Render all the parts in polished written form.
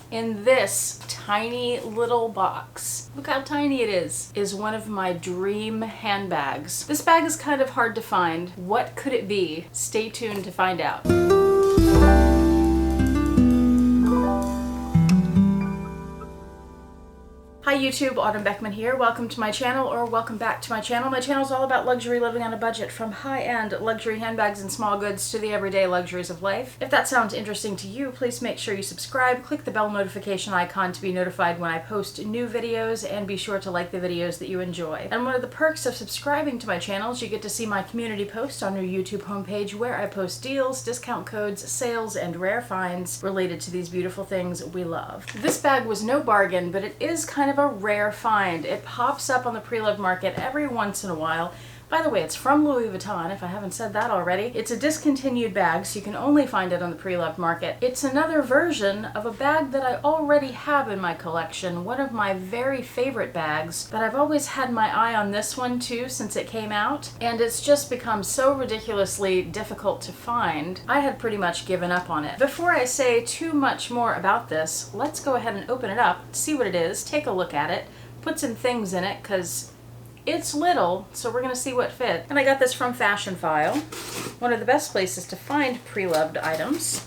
In this tiny little box, look how tiny it is one of my dream handbags. This bag is kind of hard to find. What could it be? Stay tuned to find out. Hi YouTube, Autumn Beckman here. Welcome to my channel, or welcome back to my channel. My channel is all about luxury living on a budget, from high-end luxury handbags and small goods to the everyday luxuries of life. If that sounds interesting to you, please make sure you subscribe, click the bell notification icon to be notified when I post new videos, and be sure to like the videos that you enjoy. And one of the perks of subscribing to my channel is you get to see my community posts on your YouTube homepage, where I post deals, discount codes, sales, and rare finds related to these beautiful things we love. This bag was no bargain, but it is kind of a rare find. It pops up on the pre-loved market every once in a while. By the way, it's from Louis Vuitton, if I haven't said that already. It's a discontinued bag, so you can only find it on the pre-loved market. It's another version of a bag that I already have in my collection, one of my very favorite bags, but I've always had my eye on this one too since it came out, and it's just become so ridiculously difficult to find, I had pretty much given up on it. Before I say too much more about this, let's go ahead and open it up, see what it is, take a look at it, put some things in it, because it's little, so we're gonna see what fits. And I got this from Fashion File, one of the best places to find pre-loved items,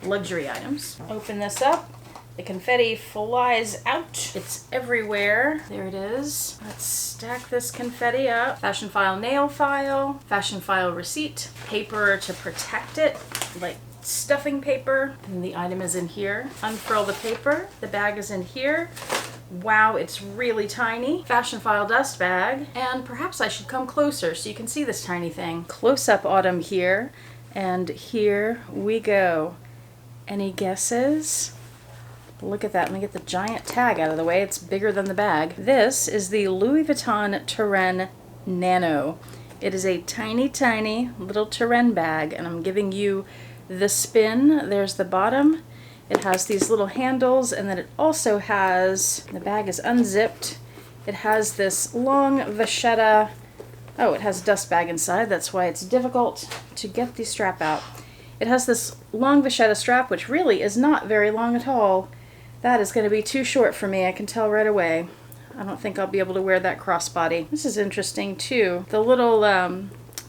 luxury items. Open this up, the confetti flies out. It's everywhere. There it is. Let's stack this confetti up. Fashion File nail file, Fashion File receipt, paper to protect it, like stuffing paper. And the item is in here. Unfurl the paper, the bag is in here. Wow, it's really tiny. Fashion File dust bag. And perhaps I should come closer so you can see this tiny thing. Close up Autumn here. And here we go. Any guesses? Look at that. Let me get the giant tag out of the way. It's bigger than the bag. This is the Louis Vuitton Terrain Nano. It is a tiny, tiny little Terrain bag. And I'm giving you the spin. There's the bottom. It has these little handles, and then it also has, the bag is unzipped, it has this long vachetta, oh, it has a dust bag inside, that's why it's difficult to get the strap out. It has this long vachetta strap, which really is not very long at all. That is going to be too short for me, I can tell right away. I don't think I'll be able to wear that crossbody. This is interesting too. The little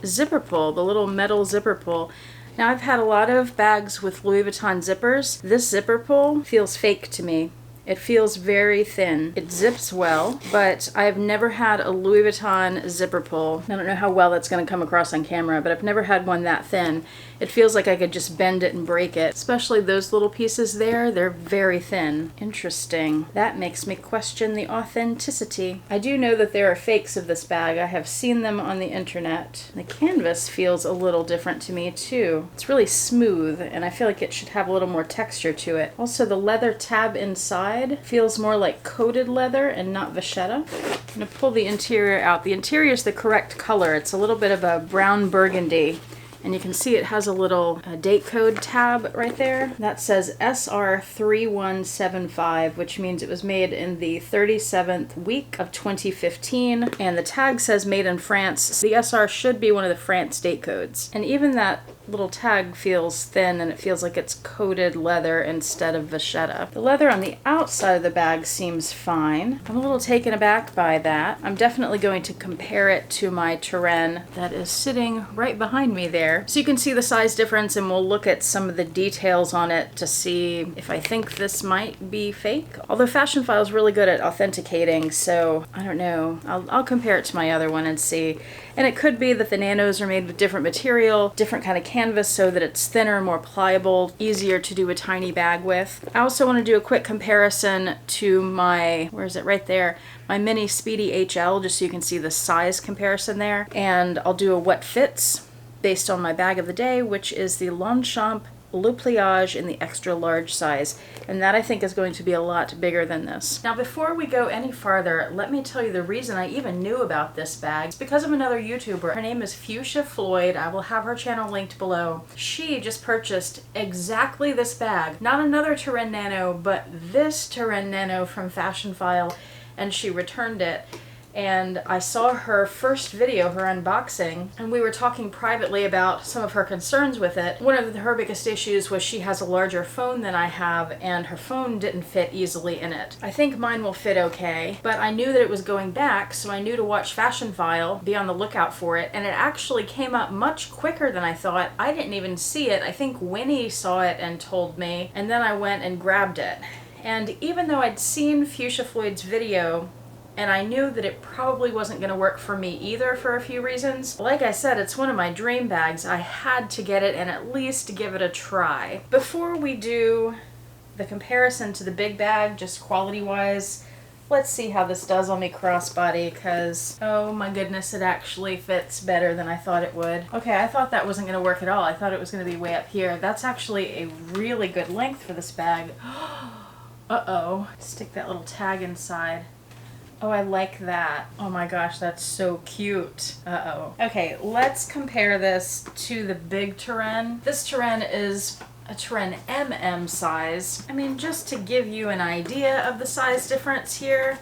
zipper pull, the little metal zipper pull. Now, I've had a lot of bags with Louis Vuitton zippers. This zipper pull feels fake to me. It feels very thin. It zips well, but I've never had a Louis Vuitton zipper pull. I don't know how well that's going to come across on camera, but I've never had one that thin. It feels like I could just bend it and break it. Especially those little pieces there, they're very thin. Interesting. That makes me question the authenticity. I do know that there are fakes of this bag. I have seen them on the internet. The canvas feels a little different to me too. It's really smooth, and I feel like it should have a little more texture to it. Also, the leather tab inside feels more like coated leather and not vachetta. I'm going to pull the interior out. The interior is the correct color. It's a little bit of a brown burgundy. And you can see it has a little date code tab right there. That says SR3175, which means it was made in the 37th week of 2015. And the tag says made in France. The SR should be one of the France date codes. And even that little tag feels thin, and it feels like it's coated leather instead of vachetta. The leather on the outside of the bag seems fine. I'm a little taken aback by that. I'm definitely going to compare it to my Terrain that is sitting right behind me there. So you can see the size difference, and we'll look at some of the details on it to see if I think this might be fake. Although Fashion File is really good at authenticating, so I don't know. I'll compare it to my other one and see. And it could be that the nanos are made with different material, different kind of canvas, so that it's thinner, more pliable, easier to do a tiny bag with. I also want to do a quick comparison to my, where is it, right there, my mini Speedy HL, just so you can see the size comparison there. And I'll do a what fits based on my bag of the day, which is the Longchamp Le Pliage in the extra large size, and that I think is going to be a lot bigger than this. Now, before we go any farther, let me tell you the reason I even knew about this bag. It's because of another YouTuber. Her name is Fuchsia Floyd. I will have her channel linked below. She just purchased exactly this bag, not another Terrain Nano, but this Terrain Nano from Fashion File, and she returned it. and I saw her first video, her unboxing, and we were talking privately about some of her concerns with it. One of her biggest issues was she has a larger phone than I have, and her phone didn't fit easily in it. I think mine will fit okay, but I knew that it was going back, so I knew to watch Fashion File, be on the lookout for it, and it actually came up much quicker than I thought. I didn't even see it. I think Winnie saw it and told me, and then I went and grabbed it. And even though I'd seen Fuchsia Floyd's video, and I knew that it probably wasn't going to work for me either for a few reasons, like I said, it's one of my dream bags. I had to get it and at least give it a try. Before we do the comparison to the big bag, just quality-wise, let's see how this does on me crossbody, because, oh my goodness, it actually fits better than I thought it would. Okay, I thought that wasn't going to work at all. I thought it was going to be way up here. That's actually a really good length for this bag. Uh-oh. Stick that little tag inside. Oh, I like that. Oh my gosh, that's so cute. Uh-oh. Okay, let's compare this to the big Turenne. This Turenne is a Turenne MM size. I mean, just to give you an idea of the size difference here,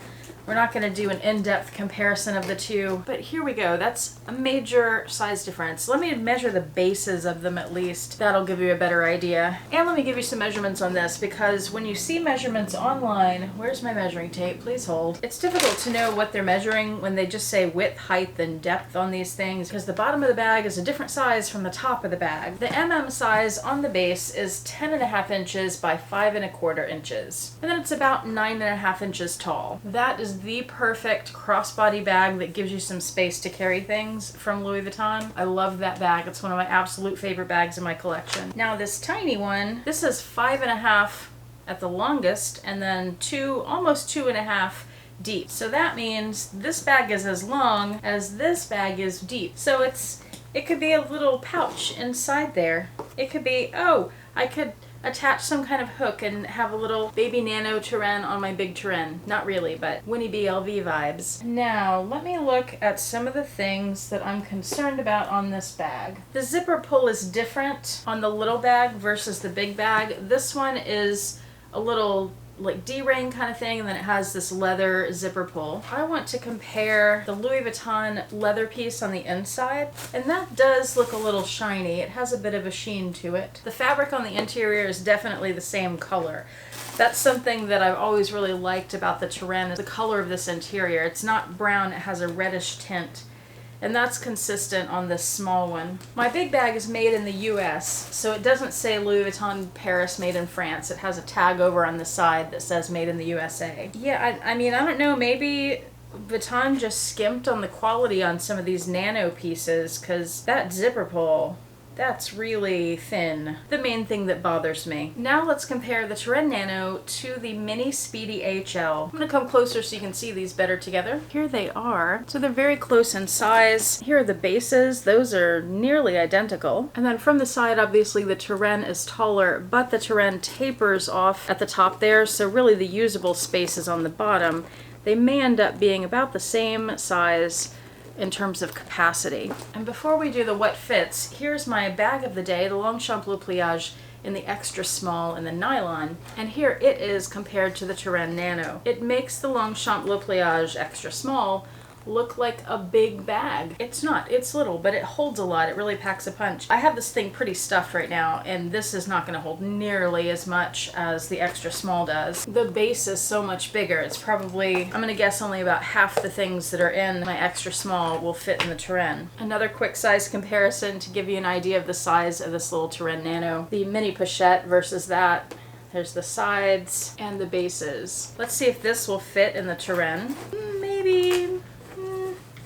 we're not going to do an in-depth comparison of the two, but here we go. That's a major size difference. Let me measure the bases of them at least. That'll give you a better idea. And let me give you some measurements on this, because when you see measurements online, where's my measuring tape? Please hold. It's difficult to know what they're measuring when they just say width, height, and depth on these things, because the bottom of the bag is a different size from the top of the bag. The MM size on the base is 10.5 inches by 5.25 inches. And then it's about 9.5 inches tall. That is the perfect crossbody bag that gives you some space to carry things from Louis Vuitton. I love that bag. It's one of my absolute favorite bags in my collection. Now this tiny one, this is 5.5 at the longest, and then almost 2.5 deep. So that means this bag is as long as this bag is deep. So it could be a little pouch inside there. It could be, oh, I could attach some kind of hook and have a little baby nano Turenne on my big Turenne. Not really, but Winnie B LV vibes. Now, let me look at some of the things that I'm concerned about on this bag. The zipper pull is different on the little bag versus the big bag. This one is a little like D-ring kind of thing, and then it has this leather zipper pull. I want to compare the Louis Vuitton leather piece on the inside, and that does look a little shiny. It has a bit of a sheen to it. The fabric on the interior is definitely the same color. That's something that I've always really liked about the Turenne, is the color of this interior. It's not brown, it has a reddish tint. And that's consistent on this small one. My big bag is made in the US, so it doesn't say Louis Vuitton Paris made in France. It has a tag over on the side that says made in the USA. Yeah, I mean, I don't know, maybe Vuitton just skimped on the quality on some of these nano pieces, because that zipper pull, that's really thin. The main thing that bothers me. Now let's compare the Turenne Nano to the Mini Speedy HL. I'm gonna come closer so you can see these better together. Here they are. So they're very close in size. Here are the bases. Those are nearly identical. And then from the side, obviously the Turenne is taller, but the Turenne tapers off at the top there, so really the usable space is on the bottom. They may end up being about the same size in terms of capacity. And before we do the what fits, here's my bag of the day, the Longchamp Le Pliage in the extra small in the nylon. And here it is compared to the Turenne Nano. It makes the Longchamp Le Pliage extra small look like a big bag. It's not, it's little, but it holds a lot. It really packs a punch. I have this thing pretty stuffed right now, and this is not gonna hold nearly as much as the extra small does. The base is so much bigger. It's probably, I'm gonna guess only about half the things that are in my extra small will fit in the Turenne. Another quick size comparison to give you an idea of the size of this little Turenne Nano. The mini pochette versus that. There's the sides and the bases. Let's see if this will fit in the Turenne.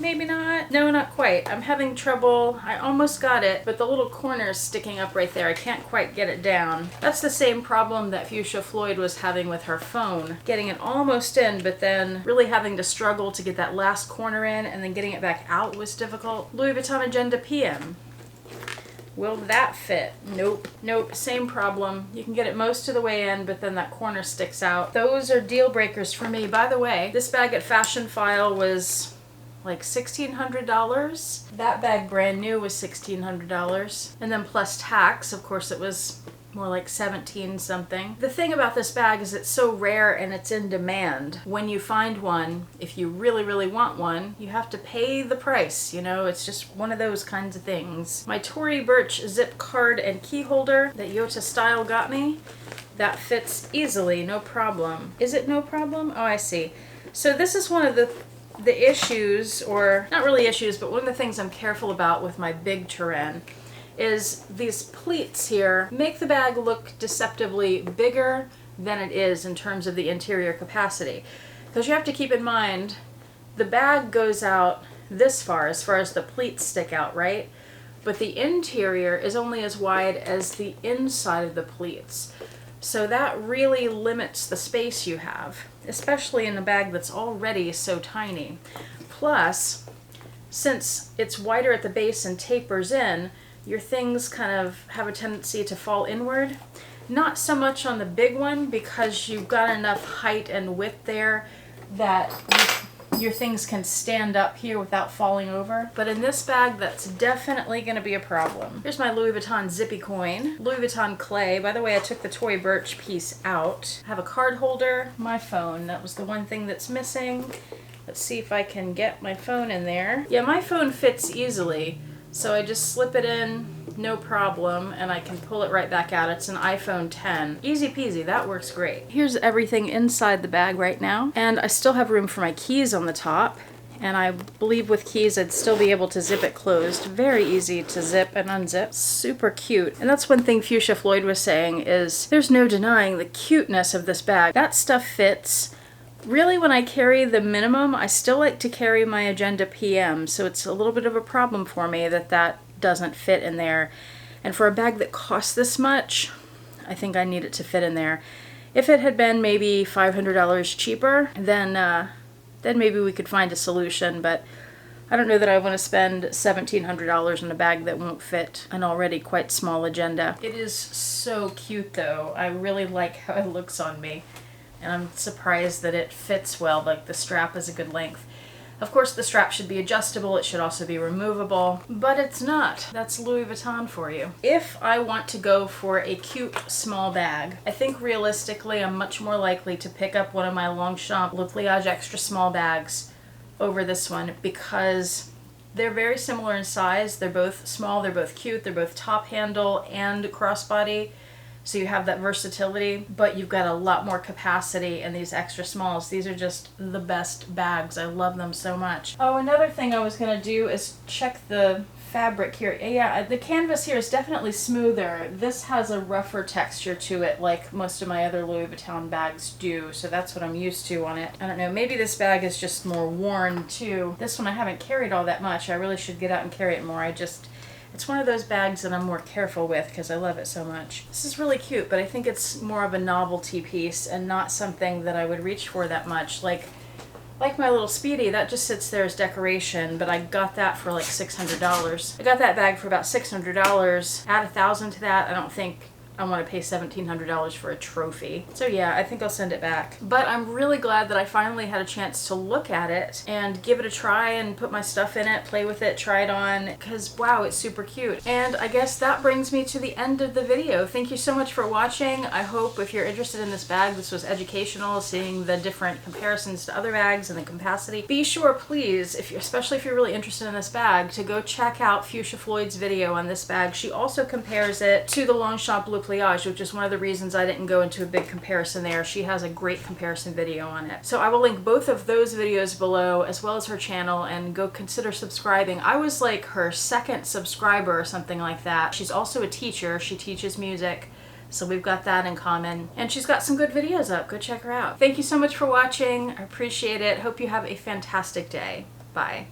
Maybe not. No, not quite. I'm having trouble. I almost got it, but the little corner is sticking up right there. I can't quite get it down. That's the same problem that Fuchsia Floyd was having with her phone. Getting it almost in, but then really having to struggle to get that last corner in, and then getting it back out was difficult. Louis Vuitton Agenda PM. Will that fit? Nope. Nope. Same problem. You can get it most of the way in, but then that corner sticks out. Those are deal breakers for me. By the way, this bag at Fashion File was like $1,600. That bag brand new was $1,600. And then plus tax, of course, it was more like 17 something. The thing about this bag is it's so rare and it's in demand. When you find one, if you really, really want one, you have to pay the price, you know, it's just one of those kinds of things. My Tory Burch zip card and key holder that Yota Style got me, that fits easily, no problem. Is it no problem? Oh, I see. So this is one of the issues, or not really issues, but one of the things I'm careful about with my big Turin is these pleats here make the bag look deceptively bigger than it is in terms of the interior capacity. Because you have to keep in mind, the bag goes out this far as the pleats stick out, right? But the interior is only as wide as the inside of the pleats. So that really limits the space you have, especially in a bag that's already so tiny. Plus, since it's wider at the base and tapers in, your things kind of have a tendency to fall inward. Not so much on the big one because you've got enough height and width there that your things can stand up here without falling over. But in this bag, that's definitely going to be a problem. Here's my Louis Vuitton zippy coin. Louis Vuitton clay. By the way, I took the Tory Burch piece out. I have a card holder, my phone. That was the one thing that's missing. Let's see if I can get my phone in there. Yeah, my phone fits easily. So I just slip it in, no problem, and I can pull it right back out. It's an iPhone 10. Easy peasy, that works great. Here's everything inside the bag right now, and I still have room for my keys on the top, and I believe with keys I'd still be able to zip it closed. Very easy to zip and unzip. Super cute. And that's one thing Fuchsia Floyd was saying is there's no denying the cuteness of this bag. That stuff fits. Really, when I carry the minimum, I still like to carry my Agenda PM, so it's a little bit of a problem for me that doesn't fit in there. And for a bag that costs this much, I think I need it to fit in there. If it had been maybe $500 cheaper, then maybe we could find a solution, but I don't know that I want to spend $1,700 on a bag that won't fit an already quite small Agenda. It is so cute though. I really like how it looks on me. And I'm surprised that it fits well, like the strap is a good length. Of course the strap should be adjustable, it should also be removable, but it's not. That's Louis Vuitton for you. If I want to go for a cute small bag, I think realistically I'm much more likely to pick up one of my Longchamp Le Pliage extra small bags over this one because they're very similar in size. They're both small, they're both cute, they're both top handle and crossbody. So you have that versatility, but you've got a lot more capacity in these extra smalls. These are just the best bags. I love them so much. Oh, another thing I was gonna do is check the fabric here. Yeah, the canvas here is definitely smoother. This has a rougher texture to it like most of my other Louis Vuitton bags do, so that's what I'm used to on it. I don't know, maybe this bag is just more worn too. This one I haven't carried all that much. I really should get out and carry it more. It's one of those bags that I'm more careful with because I love it so much. This is really cute, but I think it's more of a novelty piece and not something that I would reach for that much. Like my little Speedy, that just sits there as decoration, but I got that for like $600. I got that bag for about $600. Add $1,000 to that, I don't think I want to pay $1,700 for a trophy. So yeah, I think I'll send it back. But I'm really glad that I finally had a chance to look at it and give it a try and put my stuff in it, play with it, try it on, because wow, it's super cute. And I guess that brings me to the end of the video. Thank you so much for watching. I hope if you're interested in this bag, this was educational, seeing the different comparisons to other bags and the capacity. Be sure, please, especially if you're really interested in this bag, to go check out Fuchsia Floyd's video on this bag. She also compares it to the Longchamp Le Pliage, which is one of the reasons I didn't go into a big comparison there. She has a great comparison video on it. So I will link both of those videos below, as well as her channel, and go consider subscribing. I was like her second subscriber or something like that. She's also a teacher. She teaches music. So we've got that in common. And she's got some good videos up. Go check her out. Thank you so much for watching. I appreciate it. Hope you have a fantastic day. Bye.